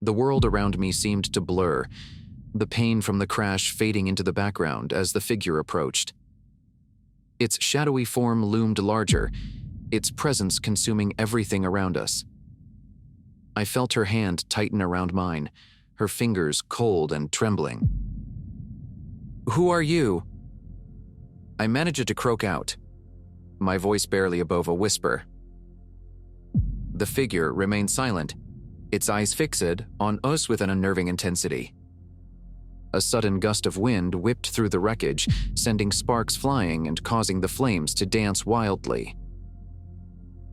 The world around me seemed to blur, the pain from the crash fading into the background as the figure approached. Its shadowy form loomed larger, its presence consuming everything around us. I felt her hand tighten around mine, her fingers cold and trembling. "Who are you?" I managed to croak out, my voice barely above a whisper. The figure remained silent, its eyes fixed on us with an unnerving intensity. A sudden gust of wind whipped through the wreckage, sending sparks flying and causing the flames to dance wildly.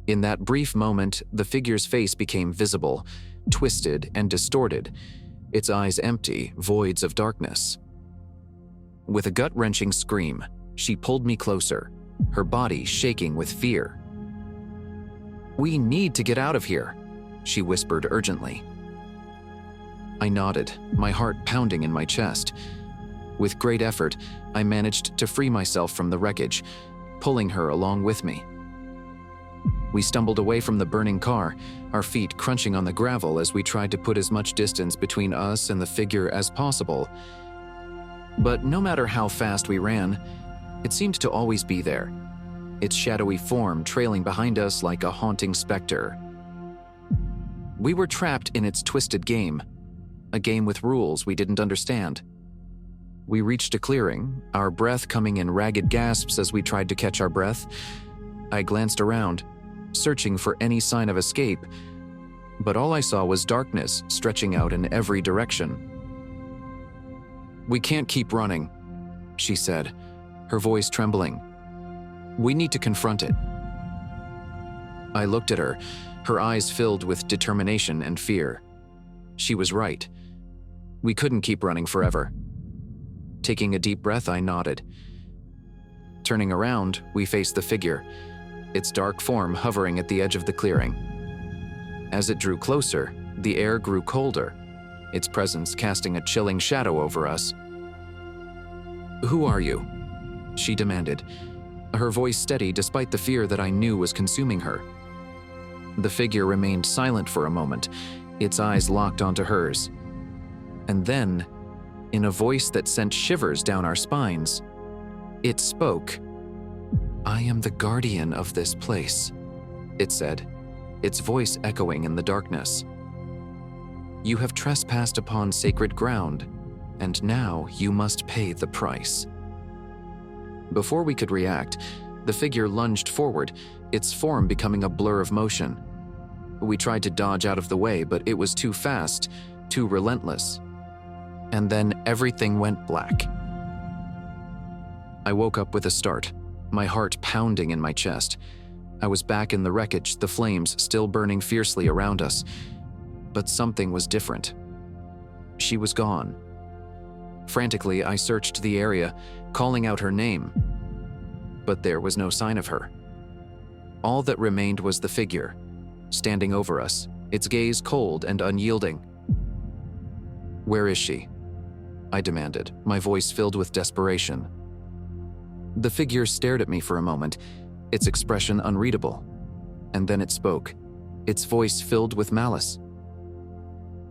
In that brief moment, the figure's face became visible, twisted and distorted, its eyes empty, voids of darkness. With a gut-wrenching scream, she pulled me closer, her body shaking with fear. "We need to get out of here," she whispered urgently. I nodded, my heart pounding in my chest. With great effort, I managed to free myself from the wreckage, pulling her along with me. We stumbled away from the burning car, our feet crunching on the gravel as we tried to put as much distance between us and the figure as possible. But no matter how fast we ran, it seemed to always be there, its shadowy form trailing behind us like a haunting specter. We were trapped in its twisted game, a game with rules we didn't understand. We reached a clearing, our breath coming in ragged gasps as we tried to catch our breath. I glanced around, searching for any sign of escape, but all I saw was darkness stretching out in every direction. "We can't keep running," she said, her voice trembling. "We need to confront it." I looked at her, her eyes filled with determination and fear. She was right. We couldn't keep running forever. Taking a deep breath, I nodded. Turning around, we faced the figure, its dark form hovering at the edge of the clearing. As it drew closer, the air grew colder, its presence casting a chilling shadow over us. "Who are you?" she demanded, her voice steady despite the fear that I knew was consuming her. The figure remained silent for a moment, its eyes locked onto hers. And then, in a voice that sent shivers down our spines, it spoke. "I am the guardian of this place," it said, its voice echoing in the darkness. "You have trespassed upon sacred ground, and now you must pay the price." Before we could react, the figure lunged forward, its form becoming a blur of motion. We tried to dodge out of the way, but it was too fast, too relentless. And then everything went black. I woke up with a start, my heart pounding in my chest. I was back in the wreckage, the flames still burning fiercely around us. But something was different. She was gone. Frantically, I searched the area, calling out her name. But there was no sign of her. All that remained was the figure, standing over us, its gaze cold and unyielding. "Where is she?" I demanded, my voice filled with desperation. The figure stared at me for a moment, its expression unreadable. And then it spoke, its voice filled with malice.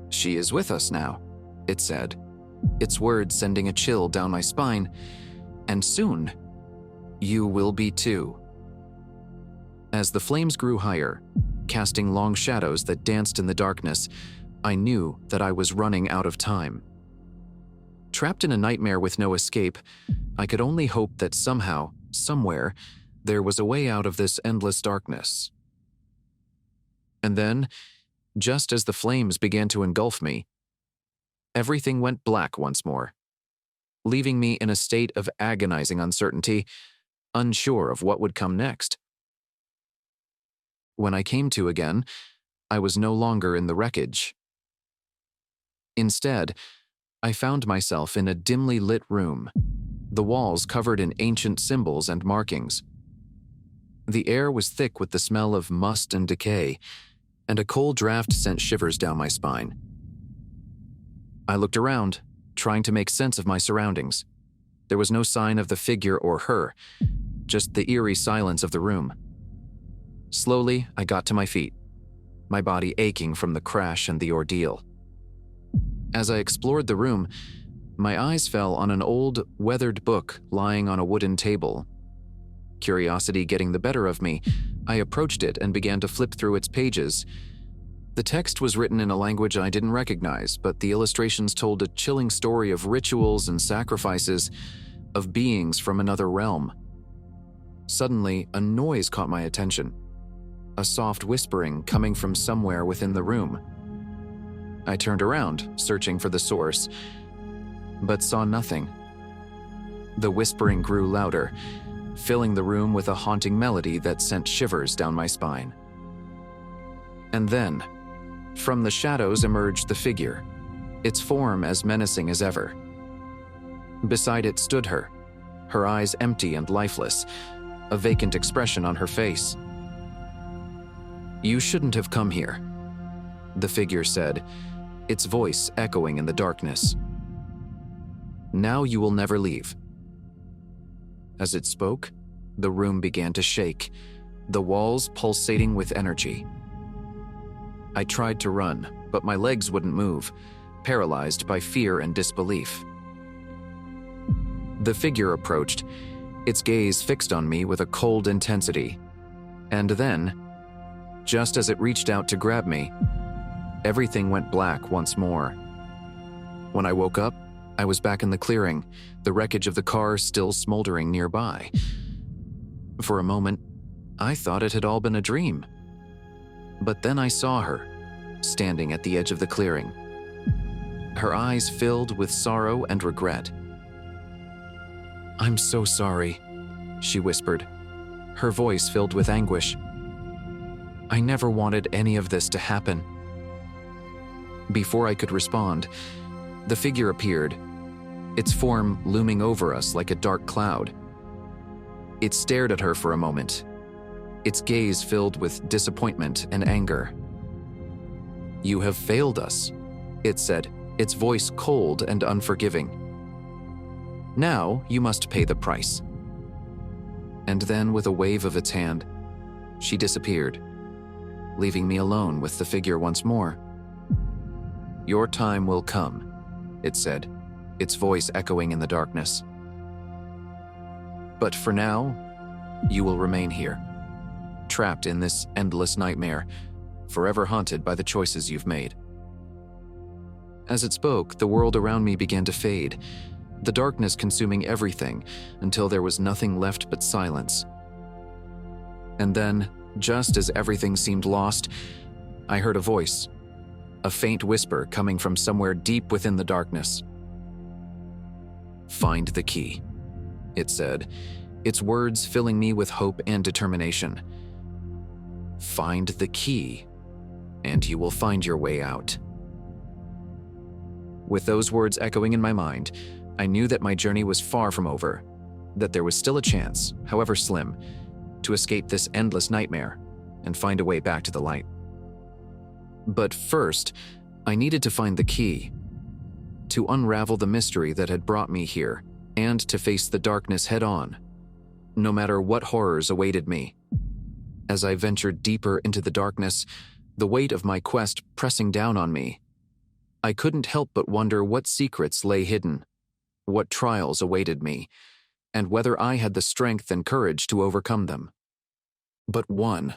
"She is with us now," it said, its words sending a chill down my spine. "And soon, you will be too." As the flames grew higher, casting long shadows that danced in the darkness, I knew that I was running out of time. Trapped in a nightmare with no escape, I could only hope that somehow, somewhere, there was a way out of this endless darkness. And then, just as the flames began to engulf me, everything went black once more, leaving me in a state of agonizing uncertainty, unsure of what would come next. When I came to again, I was no longer in the wreckage. Instead, I found myself in a dimly lit room, the walls covered in ancient symbols and markings. The air was thick with the smell of must and decay, and a cold draft sent shivers down my spine. I looked around, trying to make sense of my surroundings. There was no sign of the figure or her, just the eerie silence of the room. Slowly, I got to my feet, my body aching from the crash and the ordeal. As I explored the room, my eyes fell on an old, weathered book lying on a wooden table. Curiosity getting the better of me, I approached it and began to flip through its pages. The text was written in a language I didn't recognize, but the illustrations told a chilling story of rituals and sacrifices, of beings from another realm. Suddenly, a noise caught my attention, a soft whispering coming from somewhere within the room. I turned around, searching for the source, but saw nothing. The whispering grew louder, filling the room with a haunting melody that sent shivers down my spine. And then, from the shadows emerged the figure, its form as menacing as ever. Beside it stood her eyes empty and lifeless, a vacant expression on her face. "You shouldn't have come here," the figure said, its voice echoing in the darkness. "Now you will never leave." As it spoke, the room began to shake, the walls pulsating with energy. I tried to run, but my legs wouldn't move, paralyzed by fear and disbelief. The figure approached, its gaze fixed on me with a cold intensity. And then, just as it reached out to grab me, everything went black once more. When I woke up, I was back in the clearing, the wreckage of the car still smoldering nearby. For a moment, I thought it had all been a dream. But then I saw her, standing at the edge of the clearing, her eyes filled with sorrow and regret. "I'm so sorry," she whispered, her voice filled with anguish. "I never wanted any of this to happen." Before I could respond, the figure appeared, its form looming over us like a dark cloud. It stared at her for a moment, its gaze filled with disappointment and anger. "You have failed us," it said, its voice cold and unforgiving. "Now you must pay the price." And then, with a wave of its hand, she disappeared, leaving me alone with the figure once more. "Your time will come," it said, its voice echoing in the darkness. "But for now, you will remain here, trapped in this endless nightmare, forever haunted by the choices you've made." As it spoke, the world around me began to fade, the darkness consuming everything until there was nothing left but silence. And then, just as everything seemed lost, I heard a voice, a faint whisper coming from somewhere deep within the darkness. "Find the key," it said, its words filling me with hope and determination. "Find the key, and you will find your way out." With those words echoing in my mind, I knew that my journey was far from over, that there was still a chance, however slim, to escape this endless nightmare and find a way back to the light. But first, I needed to find the key, to unravel the mystery that had brought me here, and to face the darkness head-on, no matter what horrors awaited me. As I ventured deeper into the darkness, the weight of my quest pressing down on me, I couldn't help but wonder what secrets lay hidden, what trials awaited me, and whether I had the strength and courage to overcome them. But one